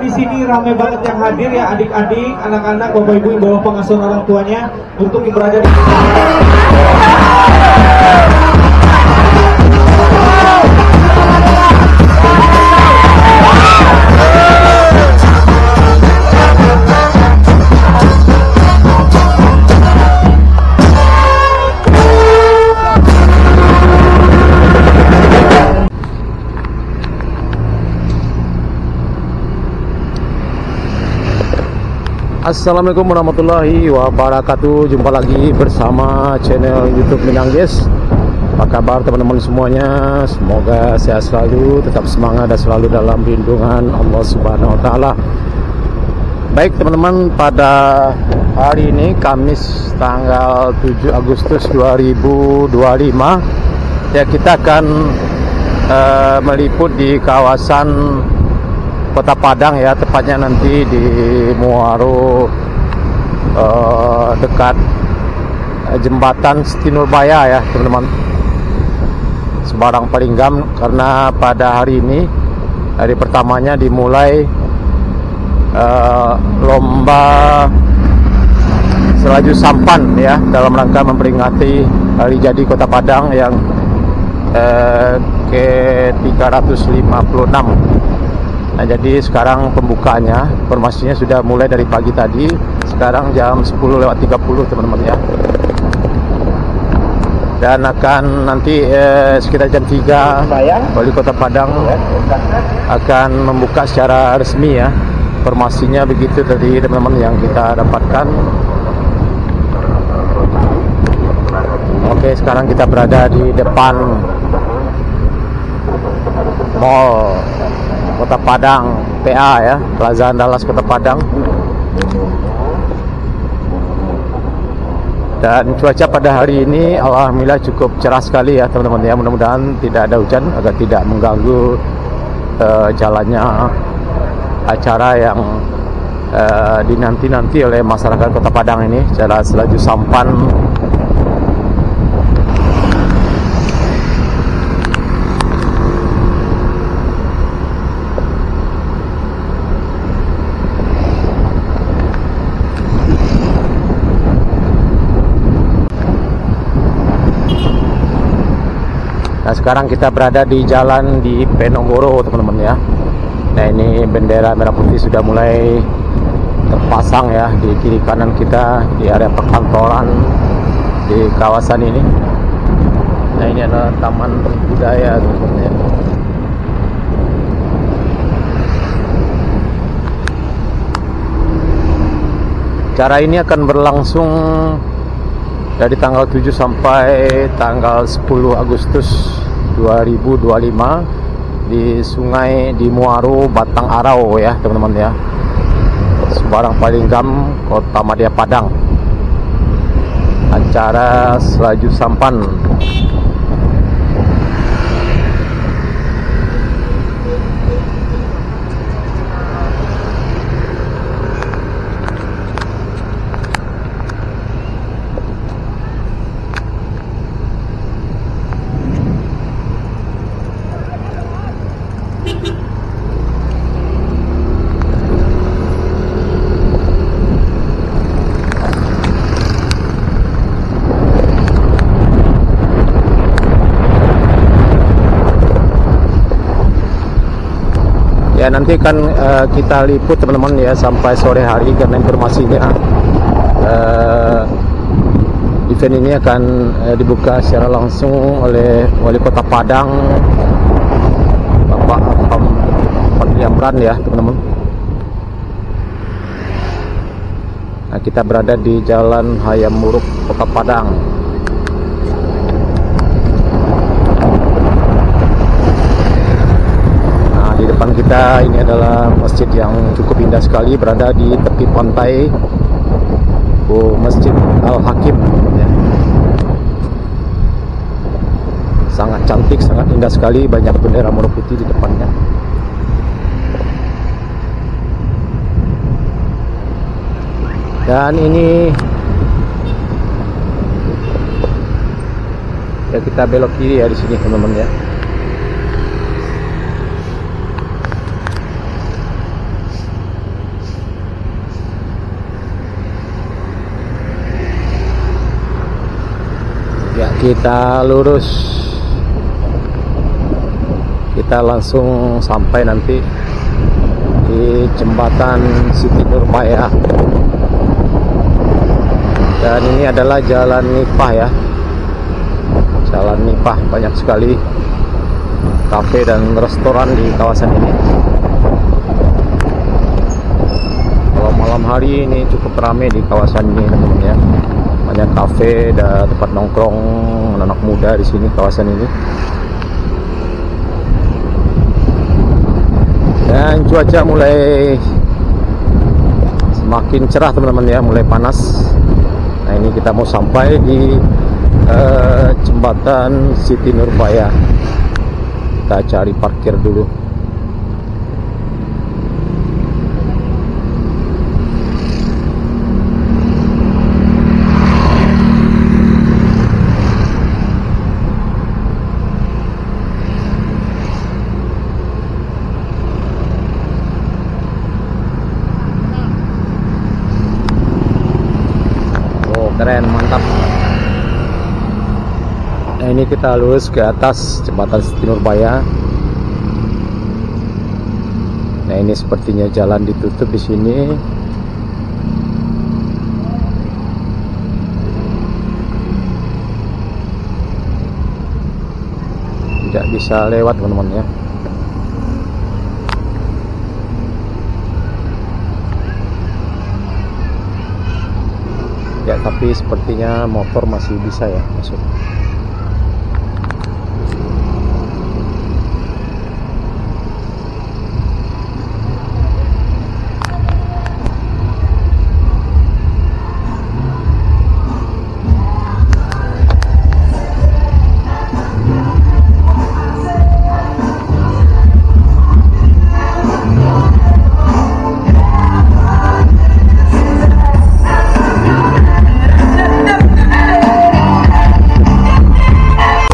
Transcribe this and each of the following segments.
di sini ramai banget yang hadir ya, adik-adik, anak-anak, bapak ibu yang bawa pengasuhan orang tuanya untuk yang berada di Assalamualaikum warahmatullahi wabarakatuh. Jumpa lagi bersama channel YouTube Minangges. Apa kabar teman-teman semuanya? Semoga sehat selalu, tetap semangat dan selalu dalam lindungan Allah Subhanahu wa taala. Baik teman-teman, pada hari ini Kamis tanggal 7 Agustus 2025 ya, kita akan meliput di kawasan Kota Padang ya, tepatnya nanti di Muaro, dekat jembatan Siti Nurbaya ya teman-teman, Sebarang Palinggam. Karena pada hari ini, hari pertamanya dimulai lomba selaju sampan ya, dalam rangka memperingati hari jadi Kota Padang yang ke-356. Nah, jadi sekarang pembukaannya, informasinya sudah mulai dari pagi tadi. Sekarang jam 10:30 teman-teman ya. Dan akan nanti sekitar jam 3 Wali Kota Padang akan membuka secara resmi ya. Informasinya begitu dari teman-teman yang kita dapatkan. Oke, sekarang kita berada di depan Mall Kota Padang, PA ya, Plaza Andalas Kota Padang. Dan cuaca pada hari ini alhamdulillah cukup cerah sekali ya teman-teman ya. Mudah-mudahan tidak ada hujan agar tidak mengganggu jalannya acara yang dinanti-nanti oleh masyarakat Kota Padang ini, acara selaju sampan. Nah, sekarang kita berada di jalan di Penonggoro teman-teman ya. Nah, ini bendera merah putih sudah mulai terpasang ya di kiri kanan kita di area perkantoran di kawasan ini. Nah, ini adalah Taman Budaya teman-teman ya. Acara ini akan berlangsung dari tanggal 7 sampai tanggal 10 Agustus 2025 di sungai di Muaro Batang Arau ya teman-teman ya, Sebarang Palinggam, Kota Madya Padang. Acara selaju sampan. Ya, nanti akan kita liput teman-teman ya sampai sore hari, karena informasinya event ini akan dibuka secara langsung oleh Wali Kota Padang, Bapak Fadli Amran ya teman-teman. Nah, kita berada di Jalan Hayam Muruk Kota Padang. Di depan kita ini adalah masjid yang cukup indah sekali, berada di tepi pantai, Masjid Al-Hakim ya. Sangat cantik, sangat indah sekali, banyak bendera merah putih di depannya. Dan ini ya, kita belok kiri ya di sini teman-teman ya. kita lurus, kita langsung sampai nanti di jembatan Siti Nurbaya. Dan ini adalah Jalan Nipah ya, Jalan Nipah. Banyak sekali kafe dan restoran di kawasan ini. Kalau malam hari ini cukup ramai di kawasan ini teman-teman ya. Banyak kafe dan tempat nongkrong anak muda di sini, kawasan ini. Dan cuaca mulai semakin cerah teman-teman ya, mulai panas. Nah ini kita mau sampai di jembatan Siti Nurbaya. Kita cari parkir dulu. Keren, mantap. Nah ini kita lurus ke atas jembatan Siti Nurbaya. Nah ini sepertinya jalan ditutup di sini. Tidak bisa lewat teman-teman ya. Ya, tapi sepertinya motor masih bisa ya masuk.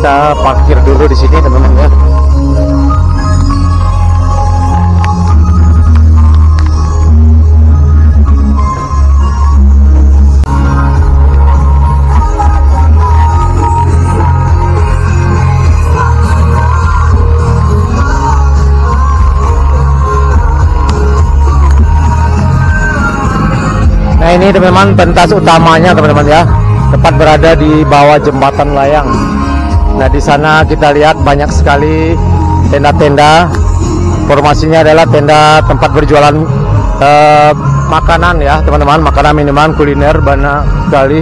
Kita parkir dulu di sini teman-teman ya. Nah ini teman-teman pentas utamanya teman-teman ya, tepat berada di bawah jembatan layang. Nah di sana kita lihat banyak sekali tenda-tenda. Formasinya adalah tenda tempat berjualan makanan ya teman-teman, makanan, minuman, kuliner, banyak sekali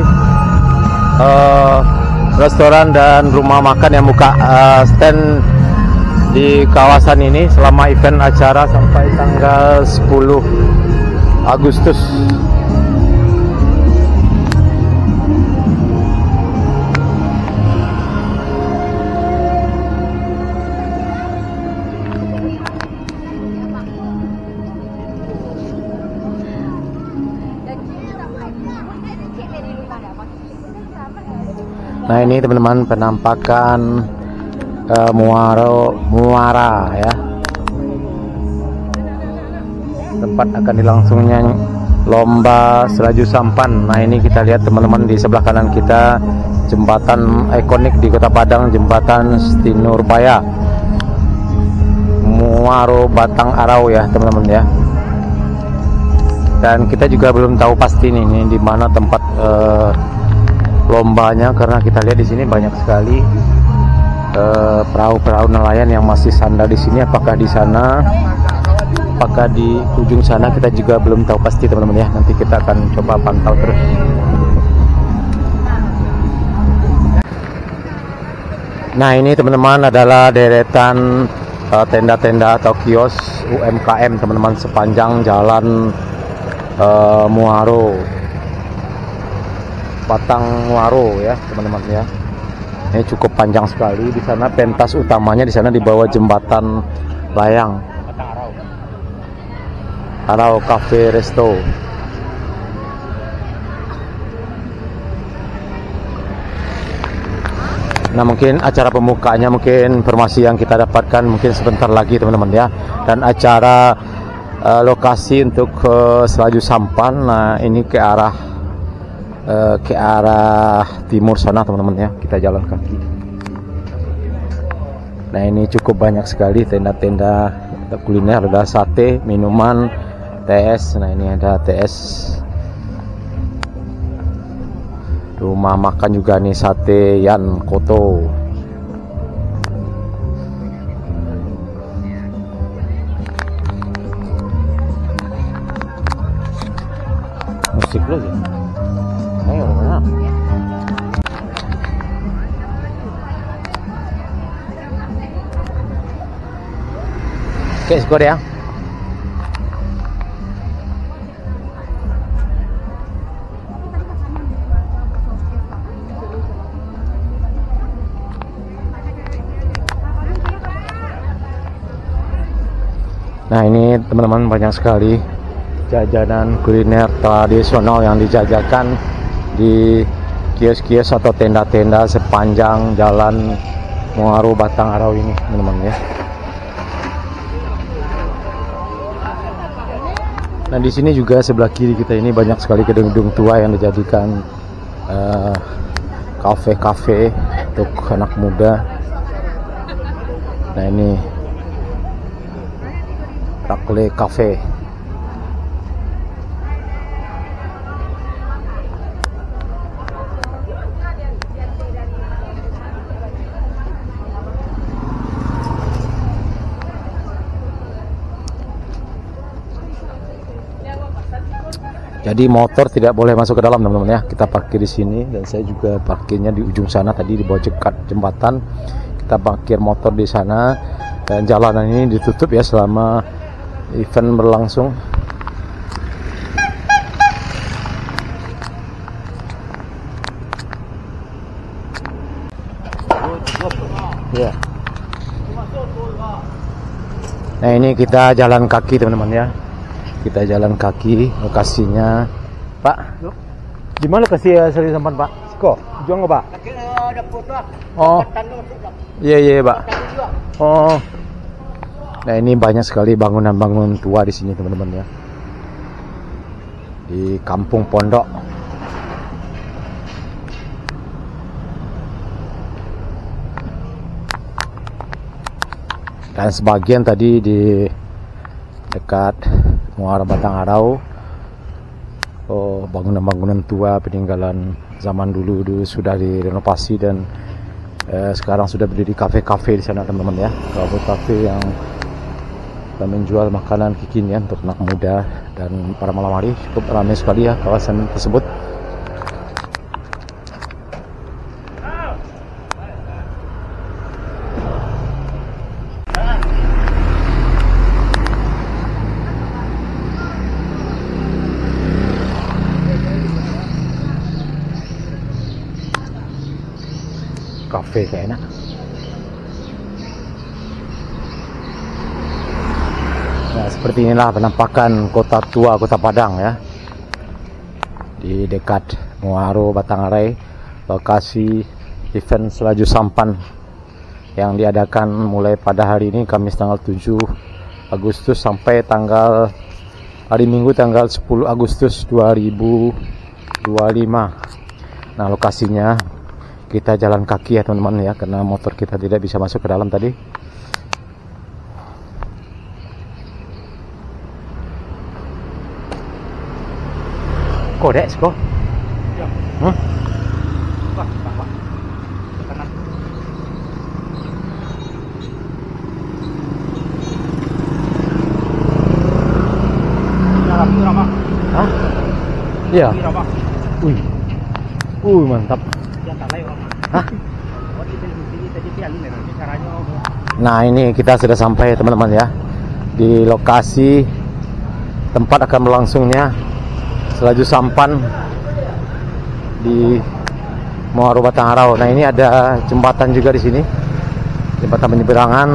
restoran dan rumah makan yang buka stand di kawasan ini selama event acara sampai tanggal 10 Agustus. Nah ini teman-teman penampakan muara ya, tempat akan dilangsungnya lomba selaju sampan. Nah ini kita lihat teman-teman di sebelah kanan kita jembatan ikonik di Kota Padang, jembatan Siti Nurbaya, Muaro Batang Arau ya teman-teman ya. Dan kita juga belum tahu pasti nih di mana tempat lombanya, karena kita lihat di sini banyak sekali perahu-perahu nelayan yang masih sandar di sini. Apakah di sana, apakah di ujung sana, kita juga belum tahu pasti teman-teman ya. Nanti kita akan coba pantau terus. Nah ini teman-teman adalah deretan tenda-tenda atau kios UMKM teman-teman sepanjang jalan Muaro Batang Muaro ya teman-teman ya. Ini cukup panjang sekali. Di sana pentas utamanya di sana di bawah jembatan layang. Arau Cafe Resto. Nah mungkin acara pembukaannya, mungkin informasi yang kita dapatkan mungkin sebentar lagi teman-teman ya. Dan acara lokasi untuk selaju sampan, nah ini ke arah ke arah timur sana teman-teman ya. Kita jalan kaki. Nah ini cukup banyak sekali tenda-tenda kuliner, ada sate, minuman, TS. Nah ini ada TS. Rumah makan juga nih, sate Yan Koto. Musik lagi. Ayo mana? Oke, skor ya. Nah ini teman-teman, banyak sekali jajanan kuliner tradisional yang dijajakan di kios-kios atau tenda-tenda sepanjang jalan Muaro Batang Arau ini teman-teman ya. Nah di sini juga sebelah kiri kita ini banyak sekali gedung-gedung tua yang dijadikan kafe-kafe untuk anak muda. Nah ini Rakle Cafe. Jadi motor tidak boleh masuk ke dalam teman-teman ya. Kita parkir di sini dan saya juga parkirnya di ujung sana tadi di bawah jembatan. Kita parkir motor di sana dan jalanan ini ditutup ya selama event berlangsung. Ya. Nah ini kita jalan kaki teman-teman ya. Kita jalan kaki, lokasinya Pak. Di mana lokasi Seri Sampan Pak? Siko, juang nggak Pak? Oh, iya Pak. Oh, nah ini banyak sekali bangunan-bangunan tua di sini teman-teman ya. Di Kampung Pondok. Dan sebagian tadi di dekat Muara Batang Arau, bangunan-bangunan tua peninggalan zaman dulu sudah direnovasi dan sekarang sudah berdiri kafe-kafe di sana teman-teman ya. Kafe-kafe yang menjual makanan kekinian untuk anak muda, dan pada malam hari cukup ramai sekali ya kawasan tersebut. Kafe kayak enak. Nah, seperti inilah penampakan kota tua Kota Padang ya. Di dekat Muaro Batangarai, lokasi event Selaju Sampan yang diadakan mulai pada hari ini Kamis tanggal 7 Agustus sampai hari Minggu tanggal 10 Agustus 2025. Nah, lokasinya kita jalan kaki ya teman-teman ya, karena motor kita tidak bisa masuk ke dalam tadi. Kodek sko? Ya. Pak. Kanan. Hah? Iya. Mantap. Hah? Nah ini kita sudah sampai teman-teman ya di lokasi tempat akan berlangsungnya Selaju Sampan di Muaro Batang Arau. Nah ini ada jembatan juga di sini, jembatan penyeberangan.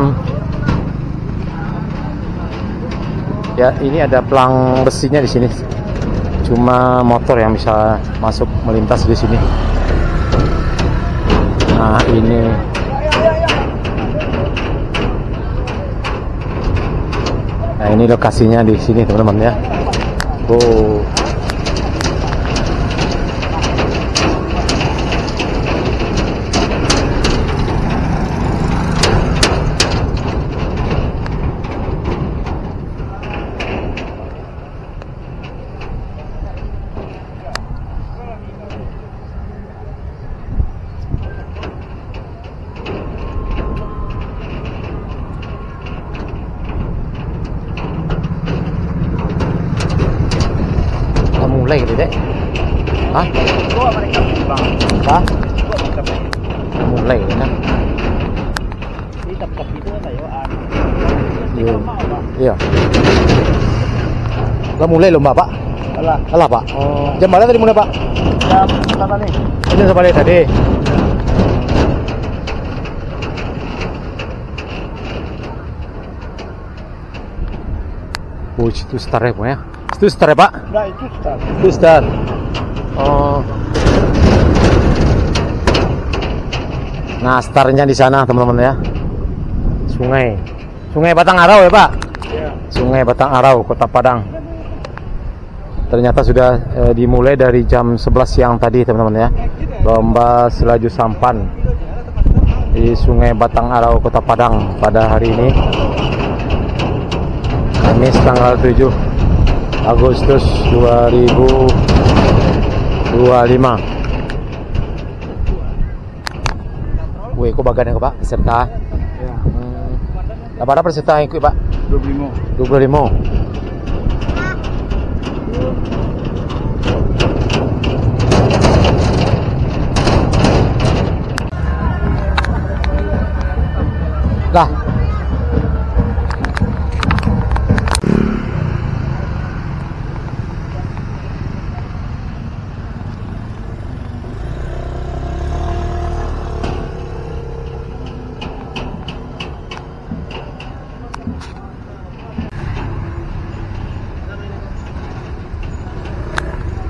Ya ini ada pelang besinya di sini. Cuma motor yang bisa masuk melintas di sini. Nah ini lokasinya di sini teman-teman ya. mulai gitu dek. Hah? Hah? Mulai kan? Iya. Lah mulai lomba Pak? Alah Pak. Oh. Jam berapa tadi mulai Pak? Jam 9 nih. Jam berapa tadi? Oh, itu star ya, Pak ya? Itu star ya, Pak? Enggak, itu start. Itu star. Oh. Nah, starnya di sana, teman-teman ya. Sungai Batang Arau ya, Pak? Iya. Sungai Batang Arau, Kota Padang. Ternyata sudah dimulai dari jam 11 siang tadi, teman-teman ya. Lomba selaju sampan di Sungai Batang Arau, Kota Padang pada hari ini. Kamis tanggal 7 Agustus 2025. Wih, kok bagian yang Pak? Peserta? Ya. Ada peserta yang ikut Pak? 25. 25. Lah.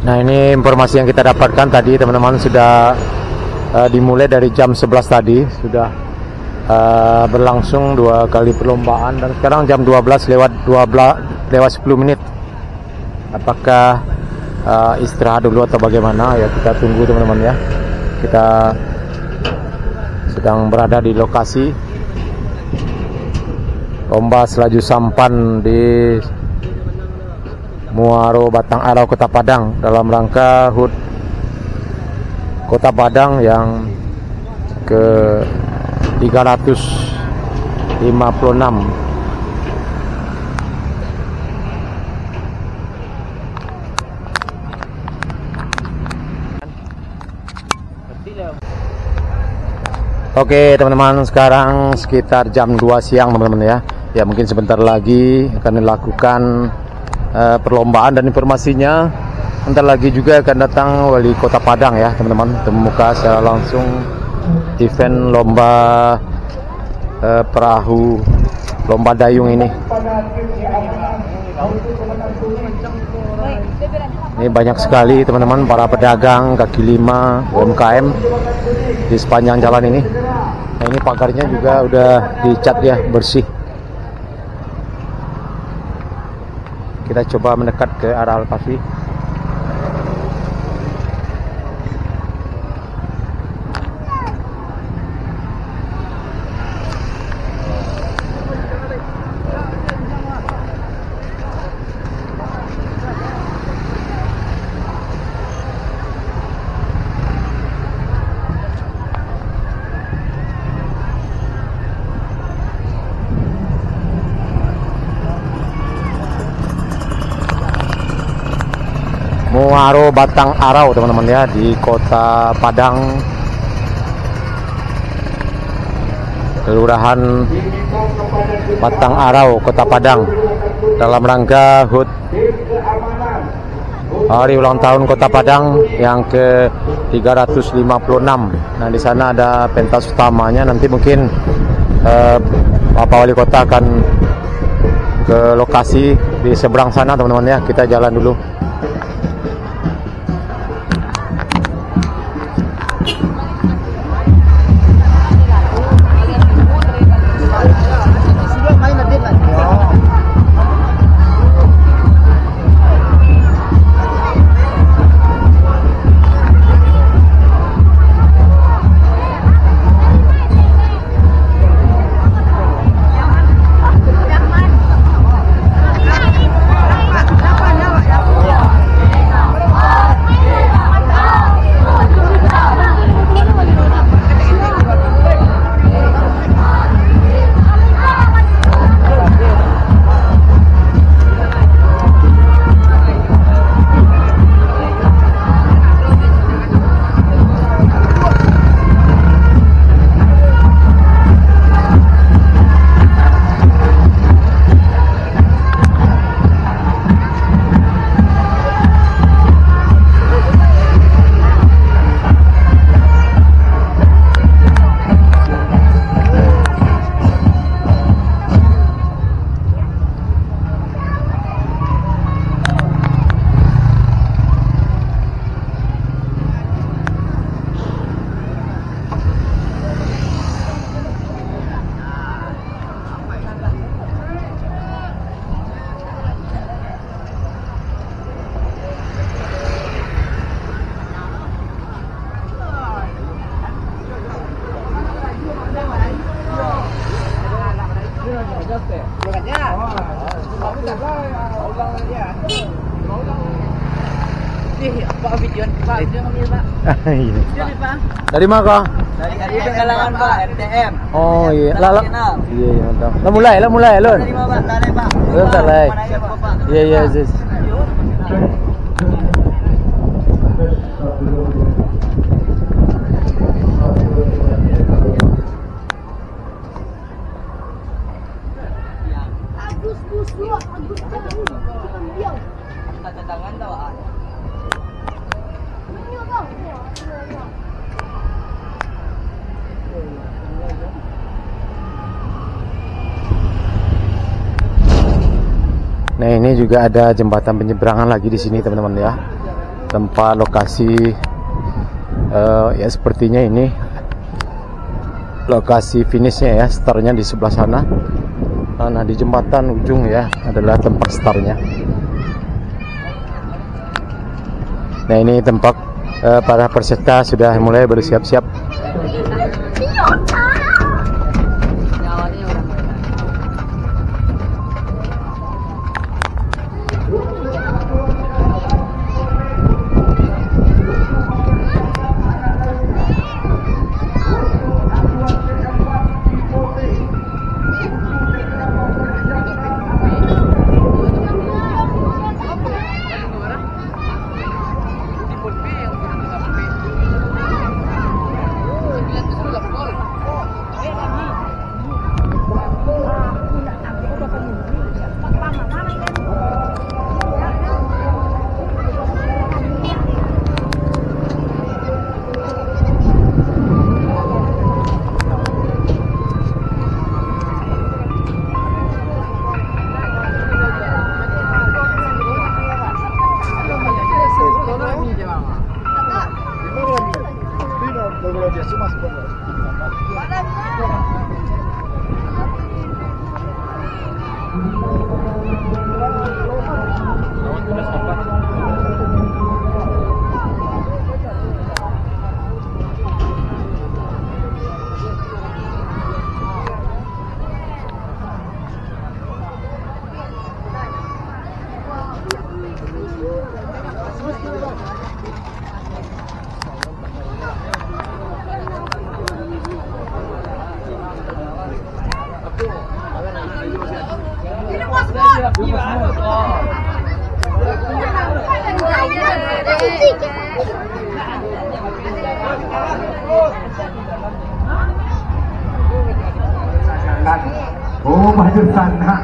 Nah, ini informasi yang kita dapatkan tadi, teman-teman, sudah dimulai dari jam 11 tadi, sudah berlangsung 2 kali perlombaan dan sekarang jam 12 lewat 10 menit. Apakah istirahat dulu atau bagaimana? Ya, kita tunggu, teman-teman ya. Kita sedang berada di lokasi lomba selaju sampan di Muaro Batang Arau, Kota Padang, dalam rangka HUT Kota Padang yang ke 356. Oke, teman-teman, sekarang sekitar jam 2 siang, teman-teman ya. Ya, mungkin sebentar lagi akan dilakukan perlombaan, dan informasinya bentar lagi juga akan datang wali kota Padang ya, teman-teman, temuka secara langsung event lomba perahu lomba dayung ini. Ini banyak sekali, teman-teman, para pedagang kaki lima, UMKM di sepanjang jalan ini. Nah, ini pagarnya juga udah dicat ya, bersih. Kita coba mendekat ke arah lokasi. Muaro Batang Arau, teman-teman ya, di Kota Padang, Kelurahan Batang Arau, Kota Padang, dalam rangka HUT hari ulang tahun Kota Padang yang ke 356. Nah, di sana ada pentas utamanya. Nanti mungkin Bapak Wali Kota akan ke lokasi di seberang sana, teman-teman ya. Kita jalan dulu. Pak video Pak, video kami Pak. Iya. Dari mana kau? Dari Galangan Pak, RTM. Oh iya. Lah. Iya iya mantap. Lah mulai Lun. Dari mana Pak? Tare Pak. Belum tare. Mana aja Pak? Iya iya Sis. Nah ini juga ada jembatan penyeberangan lagi di sini teman-teman ya. Tempat lokasi ya sepertinya ini lokasi finishnya ya, startnya di sebelah sana. Nah di jembatan ujung ya adalah tempat startnya. Nah ini tempat para peserta sudah mulai bersiap-siap. Oh maju sana.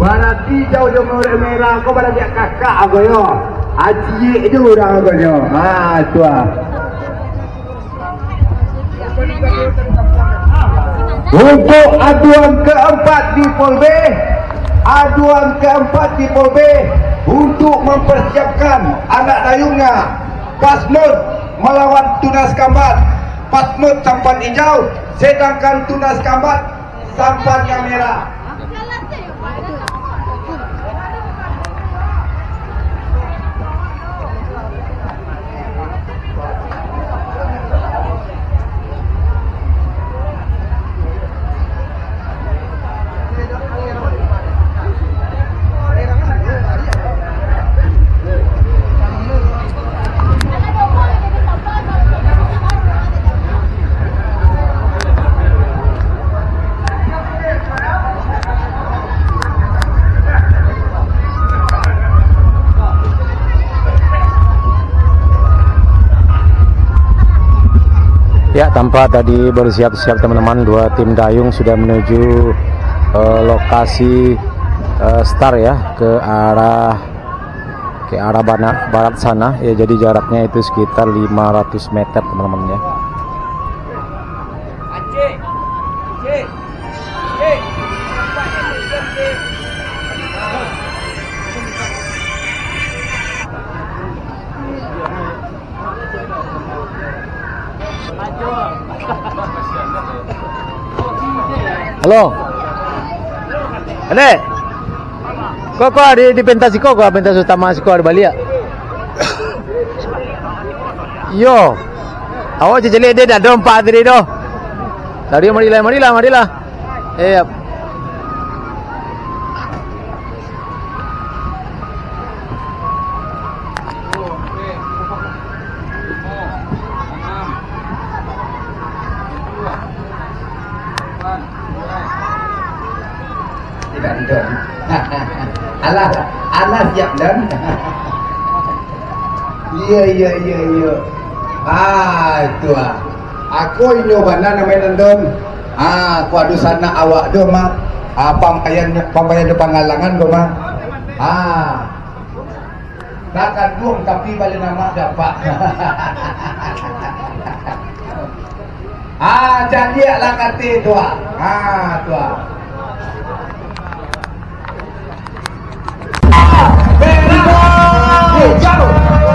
Berarti jauh-jauh merah kau pada dia kakak aku yo. Aji itu orang aku yo. Ah tua. Untuk aduan keempat di Pol B, untuk mempersiapkan anak dayungnya Pasmut melawan Tunas Kambat. Pasmut sampan hijau, sedangkan Tunas Kambat sampannya merah. Ya, tanpa tadi bersiap-siap teman-teman, dua tim dayung sudah menuju lokasi start ya, ke arah barat sana ya. Jadi jaraknya itu sekitar 500 meter teman-teman ya. Halo, Adek, kok di pentas kok pentas utama kok di Bali ya? Yo, awak jejeli dia dah empat tadi doh. Tadi marilah. Alah, anak siap dan. Iya. Itu aku ini mana namanya nonton. Aku adu sana awak do mah. Pampayan depan ngalangan do mah. Takkan buang tapi balik nama dapat. Jadi lah kata tua. Tua. Hijau,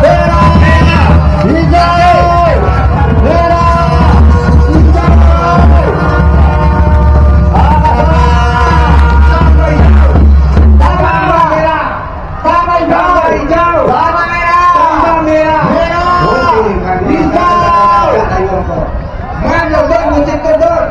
merah, hijau, merah, hijau. Langkah musim kodon.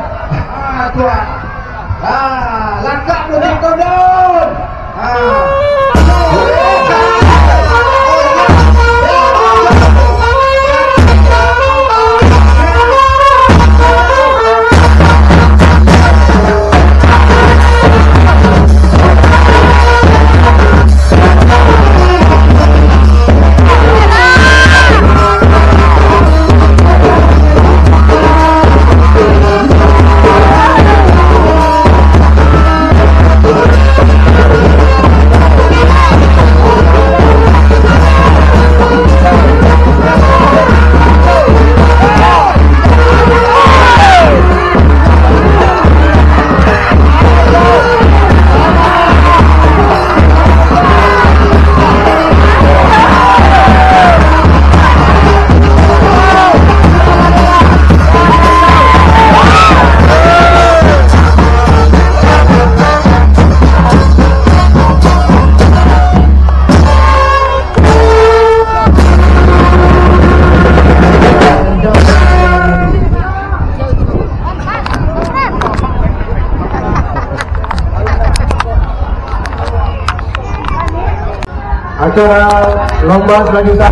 Acara lomba selanjutnya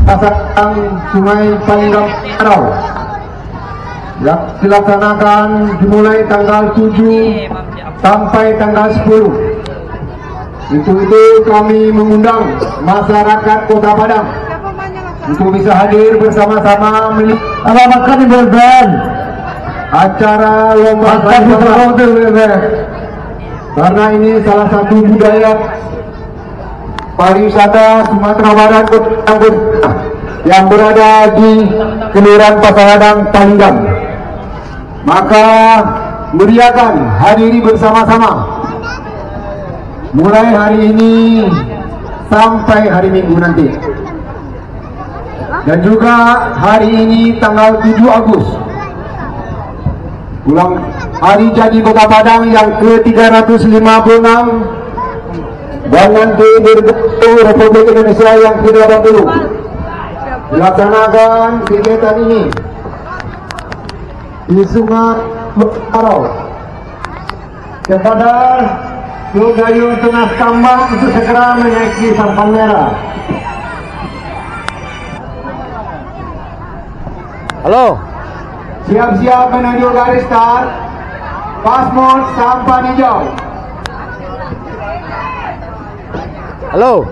Pasang Sungai Palinggang Arau yang dilaksanakan dimulai tanggal 7 sampai tanggal 10. Untuk itu kami mengundang masyarakat Kota Padang untuk bisa hadir bersama-sama melaksanakan acara lomba karena ini salah satu budaya pariwisata Sumatera Barat yang berada di Kelurahan Pasaradang Palinggang. Maka meriahkan hadiri bersama-sama mulai hari ini sampai hari Minggu nanti, dan juga hari ini tanggal 7 Agustus ulang hari jadi Kota Padang yang ke-356 dan nanti berbentuk Republik Indonesia yang ke-80. Dilaksanakan kegiatan ini di Sungai Arau. Kepada Yogayo Tunas Kambang untuk segera menaiki sampan merah. Halo. Siap-siap menuju garis start. Pasmod sampan hijau. Halo.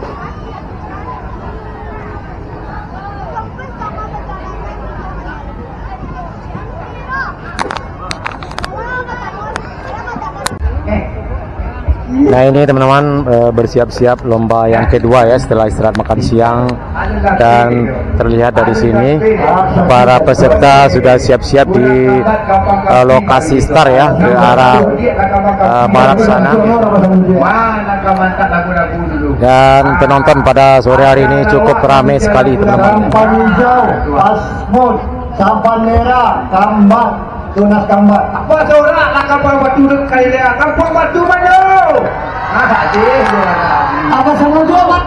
Nah ini teman-teman bersiap-siap lomba yang kedua ya setelah istirahat makan siang, dan terlihat dari sini para peserta sudah siap-siap di lokasi start ya ke arah barat sana. Dan penonton pada sore hari ini cukup ramai sekali teman-teman. Sampan hijau, pasmod, sampan merah, kambat, tunas kambat. Apa sorak lah kapal batu dekai dia, kapal batu mana? Apa sama dua mat?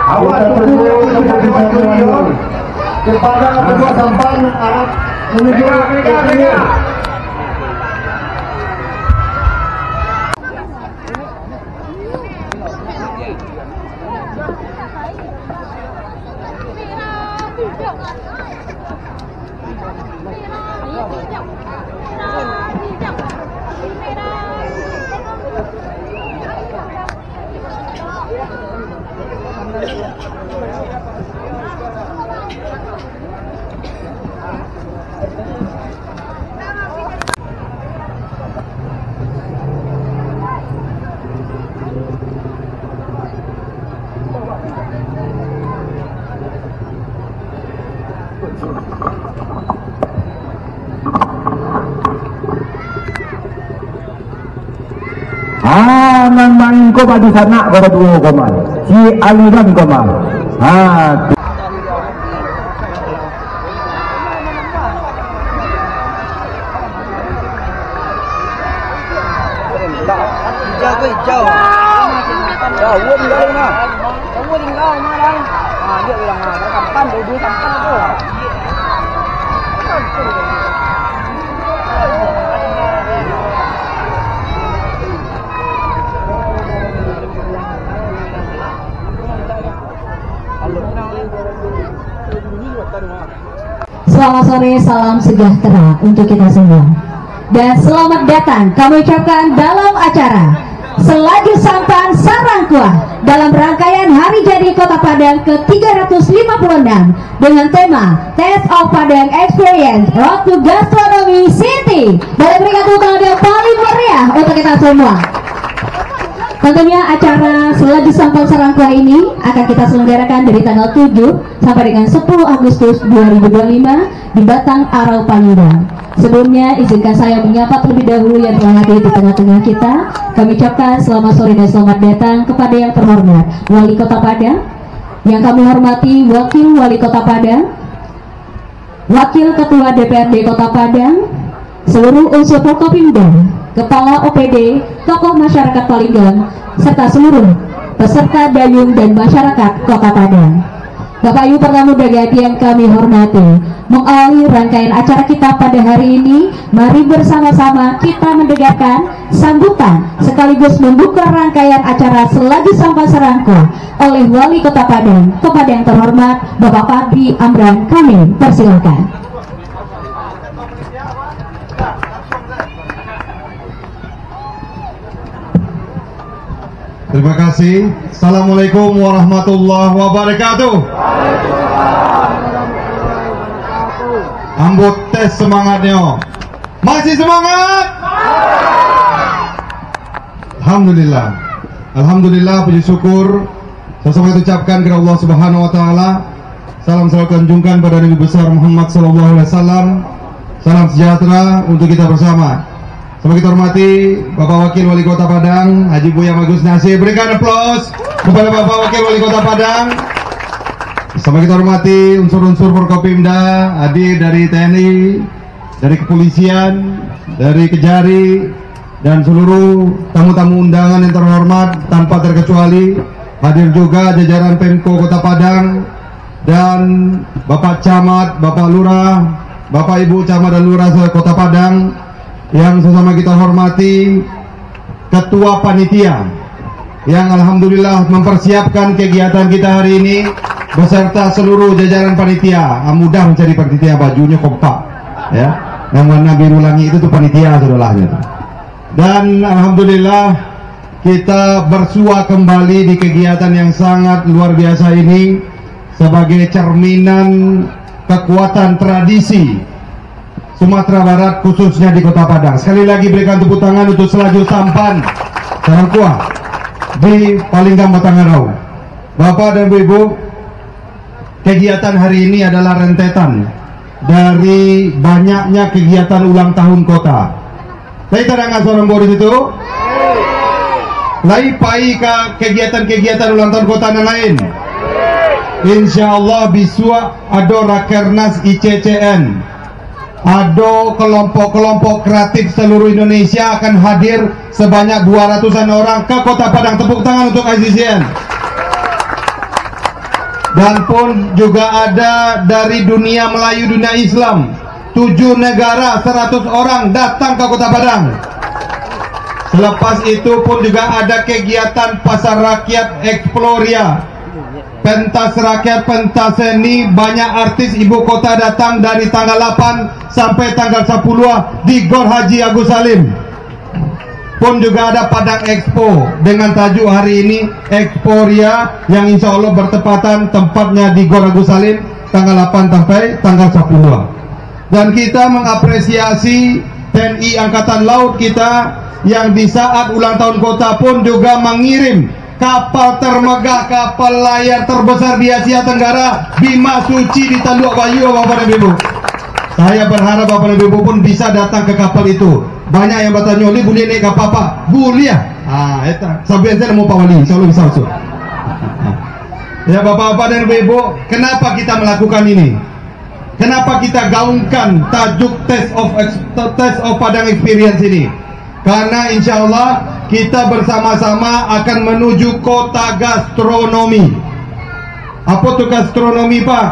Awak tunggu kepada kedua sampan arah menuju ke nang main ko di sana pada dua koman si aliran koman hijau daun kali mah daun tinggal mah dah dia bilang mah sampan dulu sampan tu. Selamat sore, salam sejahtera untuk kita semua. Dan selamat datang kami ucapkan dalam acara Selaju Sampan Sarangkuah dalam rangkaian Hari Jadi Kota Padang ke-356 dengan tema Taste of Padang Experience Road to Gastronomy City. Dan berikan tepuk tangan yang paling meriah untuk kita semua. Tentunya acara Selaju Sampan Sarangkuah ini akan kita selenggarakan dari tanggal 7 sampai dengan 10 Agustus 2025 di Batang Arau Panindang. Sebelumnya izinkan saya menyapa terlebih dahulu yang telah hadir di tengah-tengah kita. Kami ucapkan selamat sore dan selamat datang kepada yang terhormat Wali Kota Padang, yang kami hormati Wakil Wali Kota Padang, Wakil Ketua DPRD Kota Padang, seluruh unsur Forkopimda, Kepala OPD, tokoh masyarakat Palinggang, serta seluruh peserta dayung dan masyarakat Kota Padang. Bapak Ibu pertamu dan yang kami hormati, mengawali rangkaian acara kita pada hari ini, mari bersama-sama kita mendengarkan sambutan sekaligus membuka rangkaian acara Selaju Sampan Sarangkuah oleh Wali Kota Padang kepada yang terhormat Bapak Fadli Amran. Kami persilakan. Terima kasih. Assalamualaikum warahmatullahi wabarakatuh. Ambut tes semangatnya. Masih semangat? Alhamdulillah. Alhamdulillah, puji syukur sama-sama kita ucapkan kepada Allah Subhanahu wa taala. Salam selalu kunjungkan pada Nabi besar Muhammad sallallahu alaihi wasallam. Salam sejahtera untuk kita bersama. Sama kita hormati Bapak Wakil Wali Kota Padang, Haji Buya Magus Nasir. Berikan aplaus kepada Bapak Wakil Wali Kota Padang. Sama kita hormati unsur-unsur Forkopimda, hadir dari TNI, dari kepolisian, dari Kejari, dan seluruh tamu-tamu undangan yang terhormat tanpa terkecuali. Hadir juga jajaran Pemko Kota Padang dan Bapak Camat, Bapak Lurah, Bapak Ibu Camat dan Lurah Kota Padang. Yang sesama kita hormati Ketua Panitia yang alhamdulillah mempersiapkan kegiatan kita hari ini beserta seluruh jajaran panitia. Mudah mencari panitia, bajunya kompak ya, yang warna biru langit itu tuh panitia saudara. Dan alhamdulillah kita bersua kembali di kegiatan yang sangat luar biasa ini sebagai cerminan kekuatan tradisi Sumatera Barat, khususnya di Kota Padang. Sekali lagi berikan tepuk tangan untuk Selaju Sampan Sarangkuah di Palinggang Batang Arau. Bapak dan Ibu, kegiatan hari ini adalah rentetan dari banyaknya kegiatan ulang tahun kota. Lai tarangan seorang boris itu? Lai pai ke kegiatan-kegiatan ulang tahun kota dan lain. Insya Allah biswa ada Rakernas ICCN. ada kelompok-kelompok kreatif seluruh Indonesia akan hadir sebanyak 200-an orang ke Kota Padang. Tepuk tangan untuk ICCN. Dan pun juga ada dari dunia Melayu, dunia Islam, 7 negara, 100 orang datang ke Kota Padang. Selepas itu pun juga ada kegiatan Pasar Rakyat Exploria, pentas rakyat, pentas seni, banyak artis ibu kota datang dari tanggal 8 sampai tanggal 10 di Gor Haji Agus Salim. Pun juga ada Padang Expo dengan tajuk hari ini Exploria, yang insya Allah bertepatan tempatnya di Gor Agus Salim tanggal 8 sampai tanggal 10. Dan kita mengapresiasi TNI Angkatan Laut kita yang di saat ulang tahun kota pun juga mengirim kapal termegah, kapal layar terbesar di Asia Tenggara, Bima Suci di Tanduk Bayu, Bapak dan Ibu. Saya berharap Bapak dan Ibu pun bisa datang ke kapal itu. Banyak yang bertanya, "Oli boleh naik kapal apa?" Boleh ya? Eta. Sampai saya mau Pak Wali, insya Allah bisa masuk. Ya Bapak-bapak dan Ibu, kenapa kita melakukan ini? Kenapa kita gaungkan tajuk Taste of Padang Experience ini? Karena insya Allah kita bersama-sama akan menuju kota gastronomi. Apa itu gastronomi, Pak?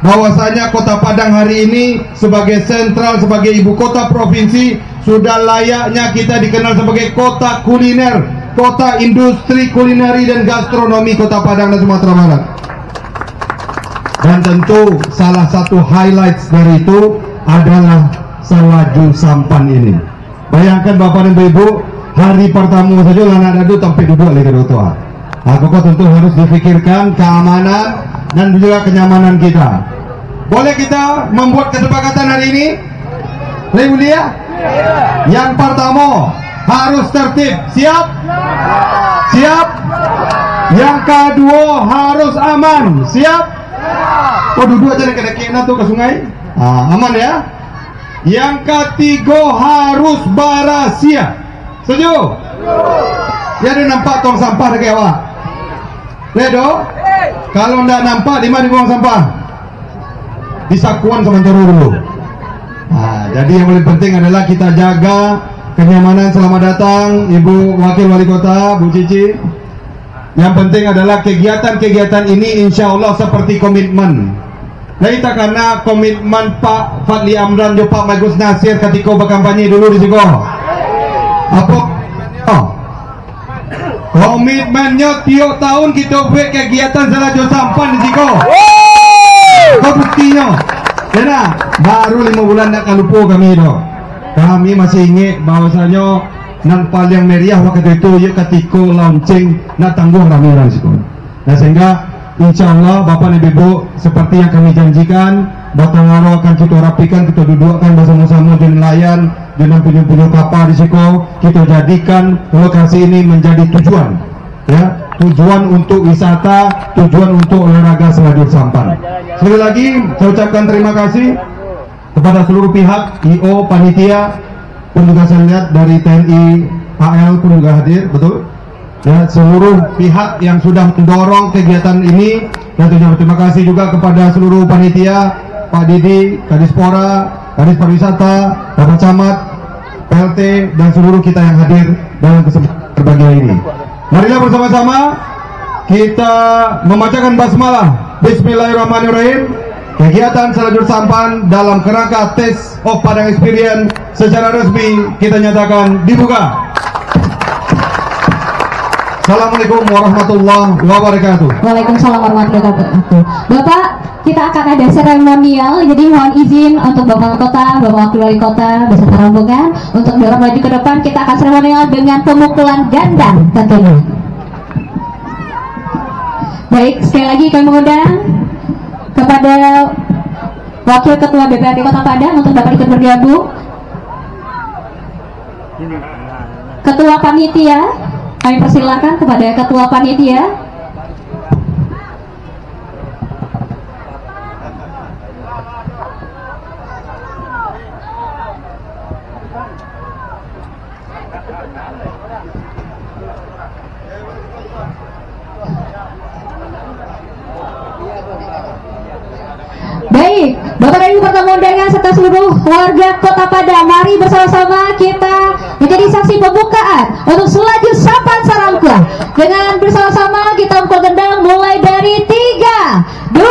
Bahwasanya Kota Padang hari ini sebagai sentral, sebagai ibu kota provinsi, sudah layaknya kita dikenal sebagai kota kuliner, kota industri kulineri dan gastronomi Kota Padang dan Sumatera Barat. Dan tentu salah satu highlights dari itu adalah Salaju Sampan ini. Bayangkan Bapak dan Ibu, hari pertama saja anak dadu sampai duduk lagi di tua. Aku tentu harus dipikirkan keamanan dan juga kenyamanan kita. Boleh kita membuat kesepakatan hari ini? Lebih mulia? Yang pertama harus tertib. Siap? Siap? Yang kedua harus aman. Siap? Oh, duduk aja dekat-dekat tuh ke sungai. Aman ya? Yang ketiga harus barasia. Setuju? Ya, ada nampak tong sampah dekat awak? Ledo? Kalau ndak nampak, di mana dibuang sampah? Di sakuan sementara dulu. Jadi yang paling penting adalah kita jaga kenyamanan. Selamat datang Ibu Wakil Wali Kota, Bu Cici. Yang penting adalah kegiatan-kegiatan ini insya Allah seperti komitmen. Kita karena komitmen Pak Fadli Amran dan Pak Bagus Nasir ketika berkampanye dulu di sini. Apa? Komitmennya tiap tahun kita buat kegiatan Salaju Sampan di sini. Kau buktinya? Karena baru 5 bulan nak lupa kami itu. Kami masih ingat bahwasanya nang paling meriah waktu itu ya ketika launching nak tanggung rame-rame di sini. Nah sehingga insya Allah Bapak dan Ibu seperti yang kami janjikan, Batangaro akan kita rapikan, kita dudukkan bersama-sama dengan nelayan, dengan penyu-penyu kapal di Siko. Kita jadikan lokasi ini menjadi tujuan, ya, tujuan untuk wisata, tujuan untuk olahraga Salaju Sampan. Sekali lagi saya ucapkan terima kasih kepada seluruh pihak, IO, panitia, pun juga saya lihat dari TNI AL pun juga hadir, betul? Ya, seluruh pihak yang sudah mendorong kegiatan ini. Dan terima kasih juga kepada seluruh panitia, Pak Didi, Kadispora, Kadis Pariwisata, Bapak Camat, PLT, dan seluruh kita yang hadir dalam kesempatan berbahagia ini. Marilah bersama-sama kita membacakan basmalah. Bismillahirrahmanirrahim. Kegiatan Salaju Sampan dalam kerangka Taste of Padang Experience secara resmi kita nyatakan dibuka. Assalamualaikum warahmatullahi wabarakatuh. Waalaikumsalam warahmatullahi wabarakatuh. Bapak, kita akan ada seremonial, jadi mohon izin untuk Bapak Kota, Bapak Wakil Wali Kota beserta rombongan untuk dorong maju ke depan. Kita akan seremonial dengan pemukulan gandang tentunya. Baik, sekali lagi kami mengundang kepada Wakil Ketua DPRD Kota Padang untuk dapat ikut bergabung. Ketua Panitia, kami persilakan kepada Ketua Panitia. Baik, Bapak dan Ibu pertemuan undangan serta seluruh warga Kota Padang, mari bersama-sama kita menjadi saksi pembukaan untuk selaju Sampan Sarangkuah. Dengan bersama-sama kita angkat gendang mulai dari 3, 2,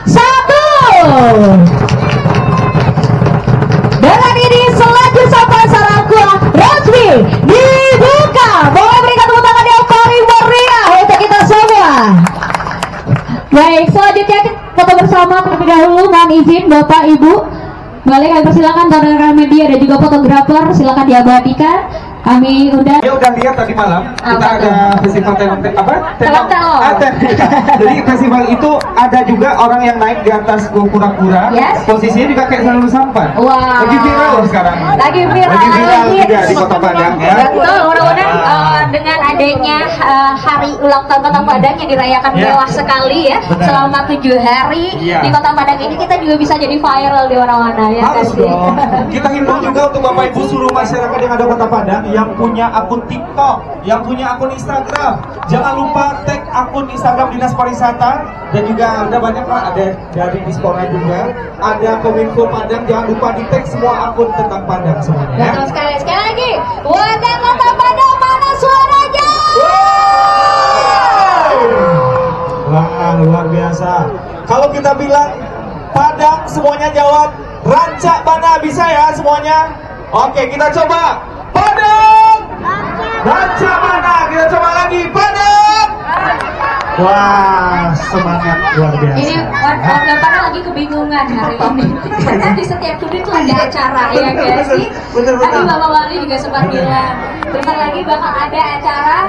1. Dengan ini selaju Sampan Sarangkuah resmi dibuka. Boleh berikan tepuk tangan yang paling meriah untuk kita semua. Baik, selanjutnya kita foto bersama terlebih dahulu. Mohon izin Bapak Ibu, boleh kami persilakan rekan-rekan media dan juga fotografer, silakan diabadikan. Kami udah. Dia udah lihat tadi malam kita ada festival tenong Jadi festival itu ada juga orang yang naik di atas kura-kura. Yes. Posisinya juga kayak selalu sampan. Wow. Lagi viral sekarang. Lagi viral juga di Kota Padang ya. Betul, mudah-mudahan dengan adanya hari ulang tahun Kota Padang yang dirayakan mewah sekali ya. Benar. Selama 7 hari di Kota Padang ini kita juga bisa jadi viral di mana-mana ya. Harus dong. Kita himbau juga untuk Bapak Ibu seluruh masyarakat yang ada Kota Padang yang punya akun TikTok, yang punya akun Instagram, jangan lupa tag akun Instagram Dinas Pariwisata, dan juga ada banyak lah, ada dari Dispora juga, ada Kominfo Padang, jangan lupa di tag semua akun tentang Padang semuanya ya. Betul sekali. Sekali lagi, warga Kota Padang mana suaranya? Wah, luar biasa. Kalau kita bilang Padang, semuanya jawab Rancak Bana, bisa ya semuanya? Oke, kita coba. Padang! Rancak Bana, kita coba lagi. Padang! Wah, semangat luar biasa. Ini warga Padang lagi kebingungan hari ini. Karena di setiap kudu itu ada acara ya guys sih. Tadi Bapak Wali juga sempat bilang, bentar lagi bakal ada acara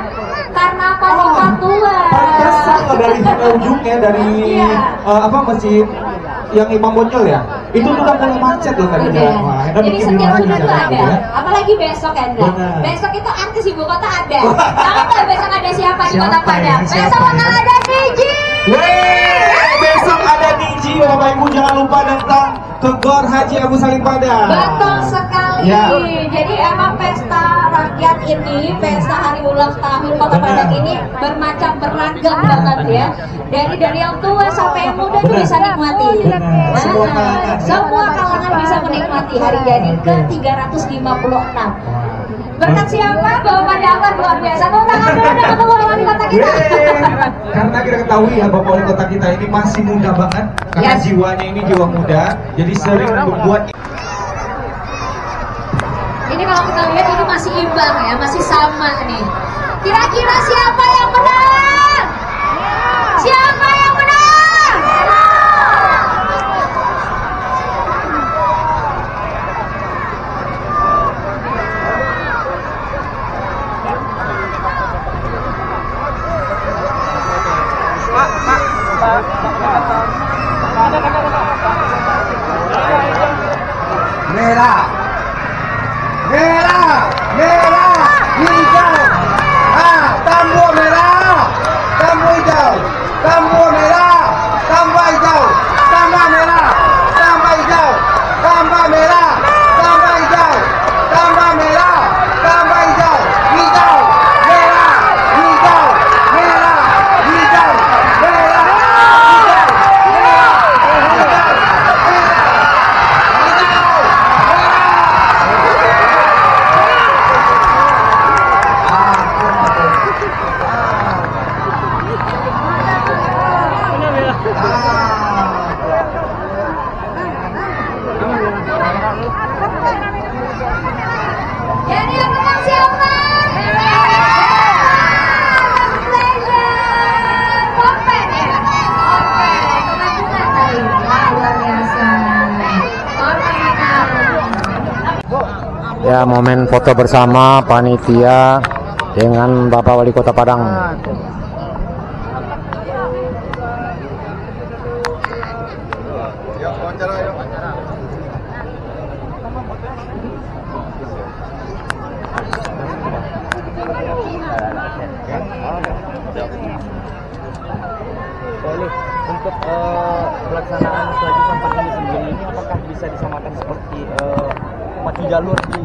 Karnaval Kota Tua. Pantesan dari ujungnya dari masjid yang Imam Bonjol ya, itu udah mulai macet loh tadi. Jadi setiap sudut itu ada. Apalagi besok Anda. Benar. Besok itu artis ibu kota ada. Tahu nggak besok ada siapa di Kota Padang? Besok bakal ada Niji. Besok ada Niji, Bapak Ibu jangan lupa datang ke Gor Haji Abu Salim Padang. Betul sekali. Ya. Jadi emang pesta rakyat ini, pesta hari ulang tahun Kota Padang ini beragam banget ya. Dari yang tua sampai yang muda tuh bisa nikmati. Semua kalangan bisa menikmati hari jadi ke-356. Berkat siapa? Bapak Pandangan luar biasa. Tepuk tangan dulu untuk ketemu wali kota kita. Karena kita ketahui ya Bapak Wali Kota kita ini masih muda banget. Karena jiwanya ini jiwa muda, jadi sering membuat. Ini kalau kita lihat ini masih imbang ya, masih sama nih. Kira-kira siapa yang menang? Siapa yang menang? Merah, merah, merah, hijau. Tambah merah, tambah hijau, tambah merah, tambah hijau, tambah merah, tambah hijau, tambah merah, tambah hijau, tambah merah, tambah hijau, hijau, merah, hijau, merah, hijau, merah, Jadi yang menang siapa? Kopet ya? Kopet, kemajuan tadi. Luar biasa. Ya, momen foto bersama panitia dengan Bapak Wali Kota Padang. Untuk pelaksanaan selagi sampan ini sendiri ini apakah bisa disamakan seperti maju jalur di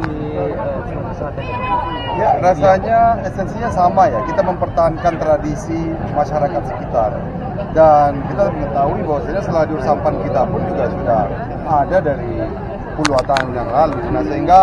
selatan? Ya, rasanya esensinya sama ya. Kita mempertahankan tradisi masyarakat sekitar. Dan kita mengetahui bahwasanya selajur sampan kita pun juga sudah ada dari tahun yang lalu. Nah, sehingga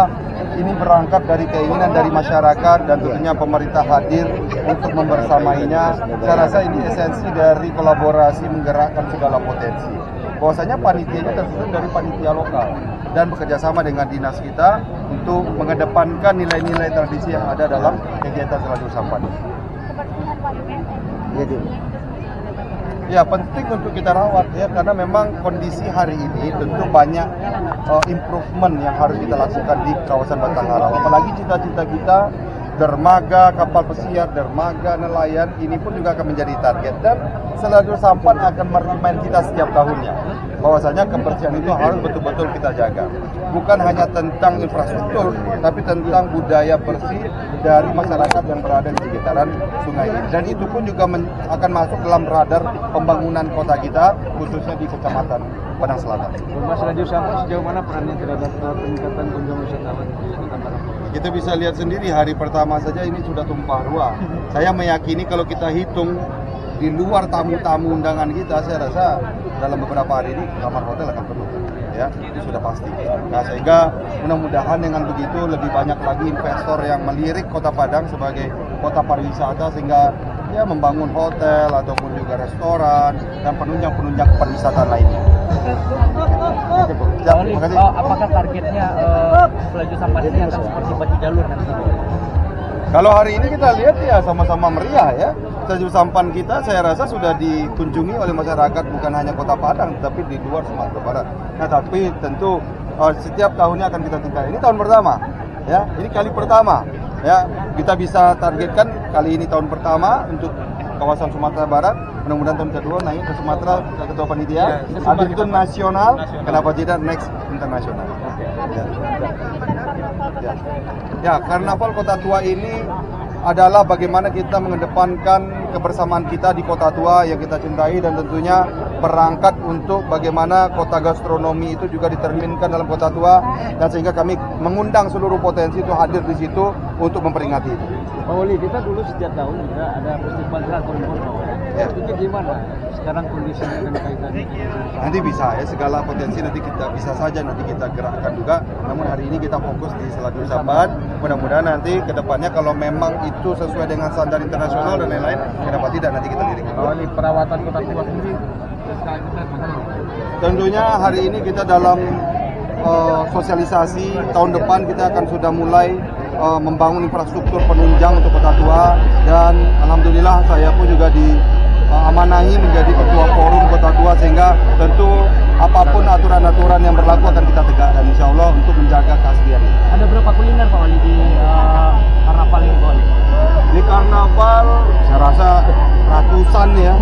ini berangkat dari keinginan dari masyarakat dan tentunya pemerintah hadir untuk membersamainya. Saya rasa ini esensi dari kolaborasi menggerakkan segala potensi. Bahwasanya panitianya tersusun dari panitia lokal dan bekerjasama dengan dinas kita untuk mengedepankan nilai-nilai tradisi yang ada dalam kegiatan Selajur Sampan. Ya, penting untuk kita rawat ya, karena memang kondisi hari ini tentu banyak improvement yang harus kita lakukan di kawasan Batanghara. Apalagi cita-cita kita dermaga, kapal pesiar, dermaga, nelayan, ini pun juga akan menjadi target. Dan Selajur Sampan akan meremind kita setiap tahunnya bahwasanya kebersihan itu harus betul-betul kita jaga. Bukan hanya tentang infrastruktur, tapi tentang budaya bersih dari masyarakat yang berada di sekitaran sungai ini. Dan itu pun juga akan masuk dalam radar pembangunan kota kita, khususnya di Kecamatan Padang Selatan. Mas Selajur Sampan sejauh mana perannya terhadap peningkatan kunjungan wisatawan di Kota Padang? Kita bisa lihat sendiri hari pertama saja ini sudah tumpah ruah. Saya meyakini kalau kita hitung di luar tamu-tamu undangan kita, saya rasa dalam beberapa hari ini kamar hotel akan penuh. Ya, itu sudah pasti. Nah, sehingga mudah-mudahan dengan begitu lebih banyak lagi investor yang melirik Kota Padang sebagai kota pariwisata, sehingga ya membangun hotel ataupun juga restoran dan penunjang-penunjang pariwisata lainnya. Ya, terima kasih. Apakah targetnya Selajur Sampan ini akan seperti baju jalur nanti? Kalau hari ini kita lihat ya sama-sama meriah ya. Selajur Sampan kita saya rasa sudah dikunjungi oleh masyarakat bukan hanya Kota Padang tapi di luar Sumatera Barat. Nah, tapi tentu setiap tahunnya akan kita tingkatkan. Ini tahun pertama ya. Ini kali pertama ya. Kita bisa targetkan kali ini tahun pertama untuk kawasan Sumatera Barat. Mudah-mudahan tahun kedua naik ke Sumatera ketua panitia. Habis itu nasional. Kenapa tidak next internasional? Ya, Karnaval Kota Tua ini adalah bagaimana kita mengedepankan kebersamaan kita di Kota Tua yang kita cintai, dan tentunya berangkat untuk bagaimana kota gastronomi itu juga diterminkan dalam Kota Tua, dan sehingga kami mengundang seluruh potensi itu hadir di situ untuk memperingati itu. Pak Wali, kita dulu setiap tahun juga ada festival Dragon Ball. Ya. Itu gimana sekarang kondisinya dan kaitannya? Nanti bisa ya, segala potensi nanti kita bisa saja nanti kita gerakkan juga. Namun hari ini kita fokus di Selajur Sampan. Mudah-mudahan nanti kedepannya kalau memang itu sesuai dengan standar internasional dan lain-lain, kenapa tidak nanti kita lirik. Ini perawatan Kota Tua sendiri. Tentunya hari ini kita dalam sosialisasi, tahun depan kita akan sudah mulai membangun infrastruktur penunjang untuk Kota Tua, dan alhamdulillah saya pun juga diamanahi menjadi ketua forum Kota Tua, sehingga tentu apapun aturan-aturan yang berlaku akan kita tegakkan insya Allah untuk menjaga keaslian. Ada berapa kuliner Pak Wali di Karnaval ini Pak Wali? Di Karnaval saya rasa ratusan ya.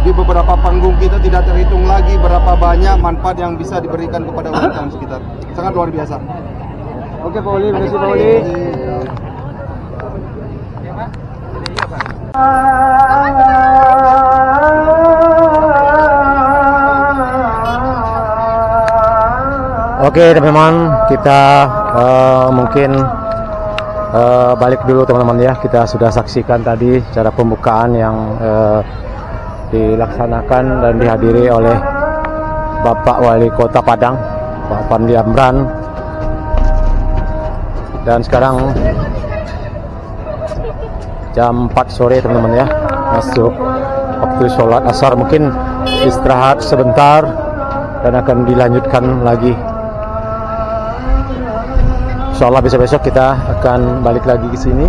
Di beberapa panggung kita tidak terhitung lagi berapa banyak manfaat yang bisa diberikan kepada orang sekitar. Sangat luar biasa. Oke Pak Wali, terima kasih Pak Wali. Oke teman-teman, kita mungkin balik dulu teman-teman ya. Kita sudah saksikan tadi cara pembukaan yang dilaksanakan dan dihadiri oleh Bapak Wali Kota Padang, Pak Fandi Amran. Dan sekarang jam 4 sore teman-teman ya, masuk waktu sholat asar. Mungkin istirahat sebentar dan akan dilanjutkan lagi. Insya Allah besok kita akan balik lagi ke sini.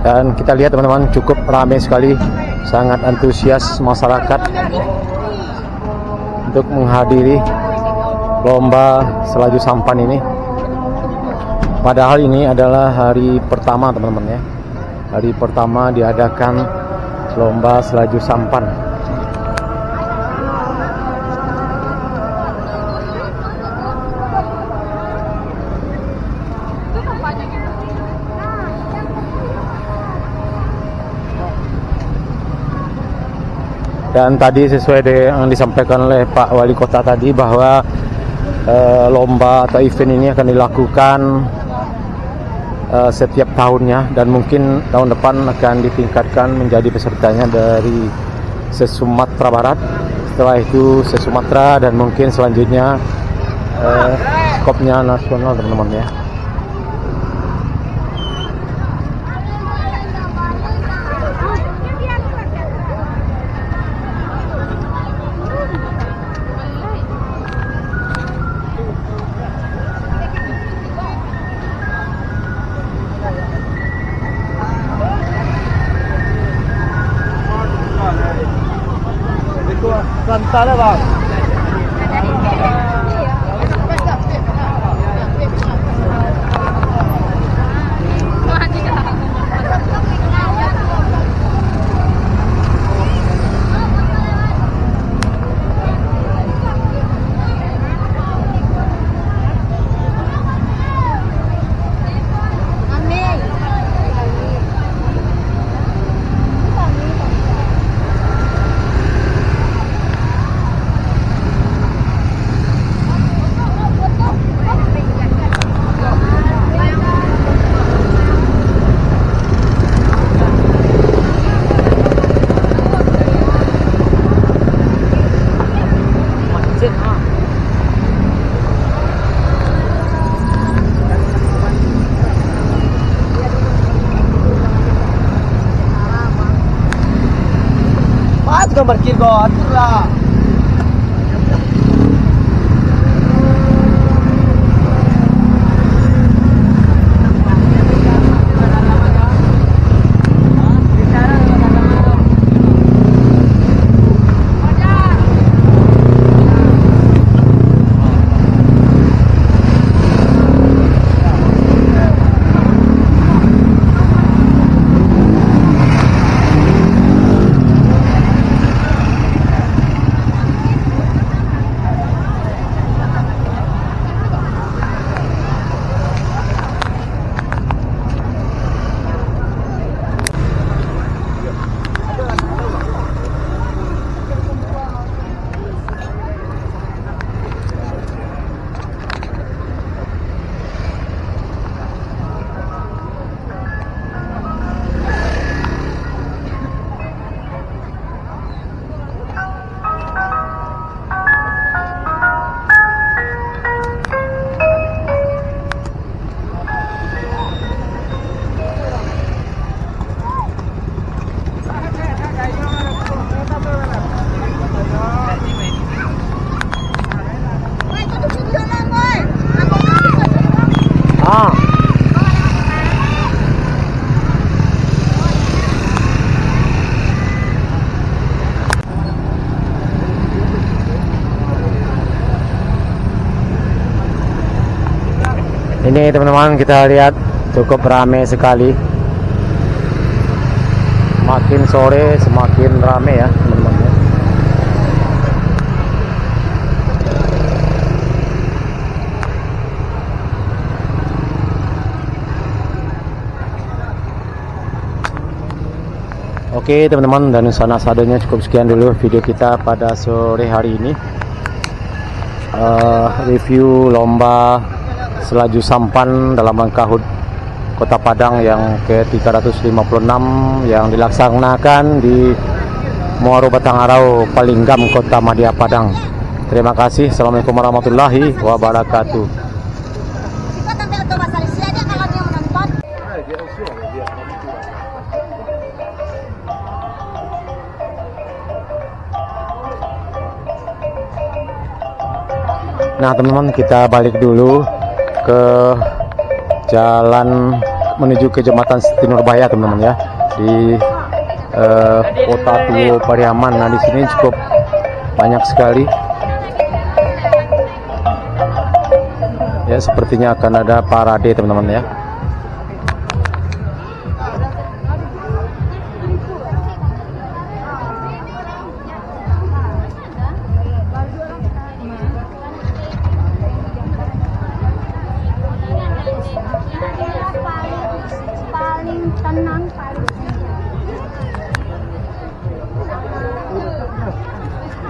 Dan kita lihat teman-teman, cukup ramai sekali, sangat antusias masyarakat untuk menghadiri lomba Selajur Sampan ini. Padahal ini adalah hari pertama teman-teman ya. Hari pertama diadakan lomba Selajur Sampan. Dan tadi sesuai dengan yang disampaikan oleh Pak Wali Kota tadi, bahwa lomba atau event ini akan dilakukan setiap tahunnya, dan mungkin tahun depan akan ditingkatkan menjadi pesertanya dari se-Sumatera Barat, setelah itu se-Sumatera, dan mungkin selanjutnya skopnya nasional teman-teman ya. Santai bang. Gambar kiri atur lah. Ini teman-teman kita lihat cukup ramai sekali. Makin sore semakin ramai ya teman-teman. Oke teman-teman, dan sana sadanya cukup sekian dulu video kita pada sore hari ini. Review lomba selaju sampan dalam rangka HUT Kota Padang yang ke-356 yang dilaksanakan di Muaro Batangarau, Palinggam, Kota Madya Padang. Terima kasih. Assalamualaikum warahmatullahi wabarakatuh. Nah teman-teman, kita balik dulu ke jalan menuju ke Jembatan Siti Nurbaya teman-teman ya, di Kota Tugu Pariaman. Nah di sini cukup banyak sekali ya, sepertinya akan ada parade teman-teman ya.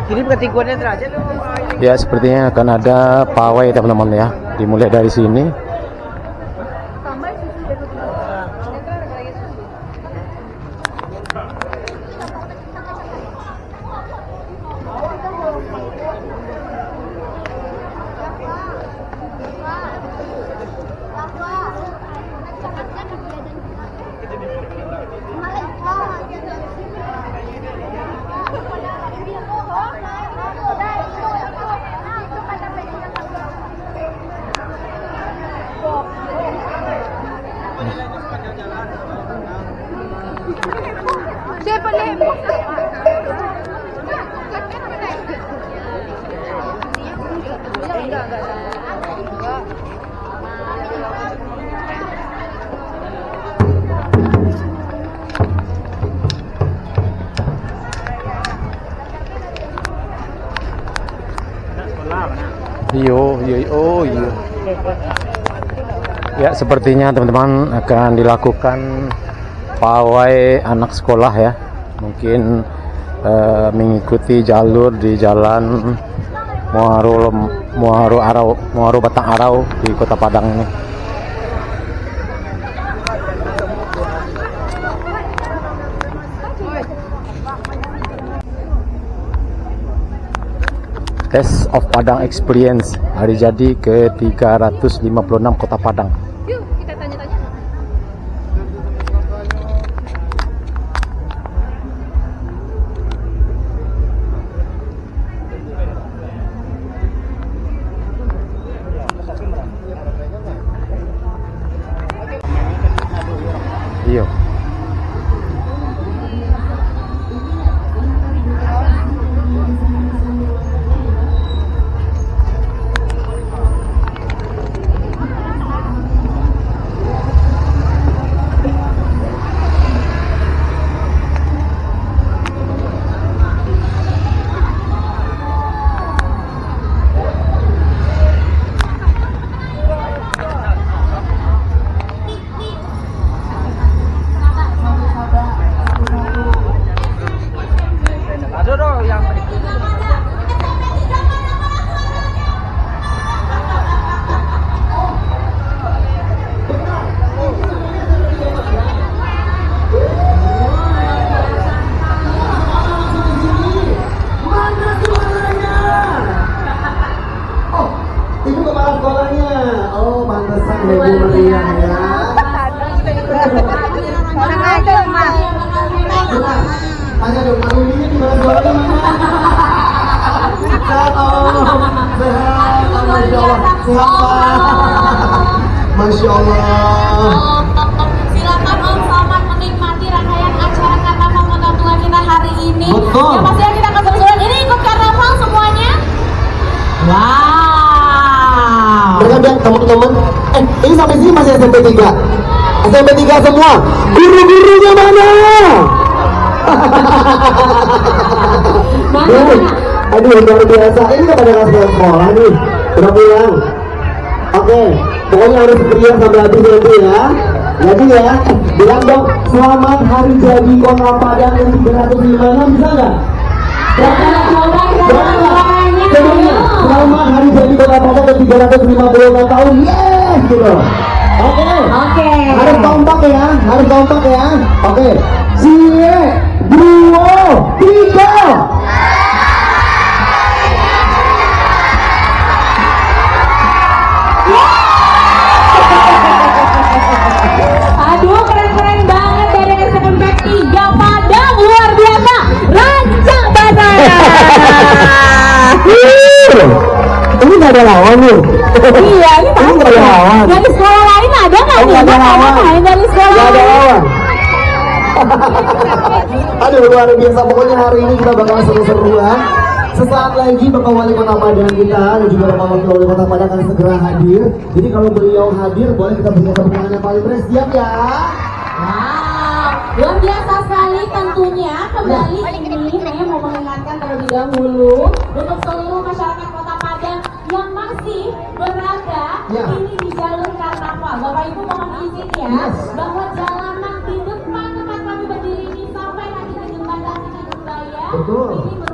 Kirim ke tikungan aja lu. Ya sepertinya akan ada pawai teman-teman ya, dimulai dari sini. Iya. Ya, sepertinya teman-teman akan dilakukan pawai anak sekolah ya. Mungkin mengikuti jalur di jalan Muaro Batang Arau di Kota Padang ini. Test of Padang Experience hari jadi ke-356 Kota Padang. Yuk, kita tanya-tanya. Iya. Tanya dong, kalau ini gimana suaranya mana? Sehat Om, sehat, Masya Allah, sehat Pak. Masya Allah. Silakan Om, selamat menikmati rangkaian acara karnaval Kota Tua kita hari ini. Betul. Yang pastinya kita akan seru-seruan. Ini ikut karnaval semuanya. Wow. Berkalian teman-teman, ini sampai sini masih SMP 3. SMP 3 semua. Guru-gurunya mana? Aduh, luar biasa. Ini kan pada kelas sekolah nih. Udah pulang. Oke, pokoknya harus beriak sampai habis nanti ya. Jadi ya, bilang dong, selamat hari jadi Kota Padang yang 356, bisa nggak? Selamat hari jadi Kota Padang yang 356 tahun. Yes, gitu. Oke. Harus kompak ya, harus kompak ya. Oke. Sie, 2, 3. Aduh, keren-keren banget dari SMP 3 Padang, luar biasa. Rancang Badana. Ini nggak ada lawan nih. Iya, ini nggak ada lawan. dari sekolah lain ada nggak nih? Nggak ada lawan. Dari sekolah Nggak ada lain. lawan. Aduh, luar biasa. Pokoknya hari ini kita bakal seru-seruan. Sesaat lagi Bapak Wali Kota Padang kita dan juga Bapak Wakil Wali Kota Padang akan segera hadir. Jadi kalau beliau hadir, boleh kita berikan tepuk tangan yang paling beres. Siap ya? Wow, luar biasa sekali tentunya. Kembali ini saya mau mengingatkan terlebih dahulu untuk seluruh masyarakat Kota Padang yang masih berada ini di jalur karnaval. Bapak Ibu mohon izin ya, bahwa jalanan di depan tempat kami berdiri ini sampai nanti ke jembatan Tinggi Jaya. Betul. Ini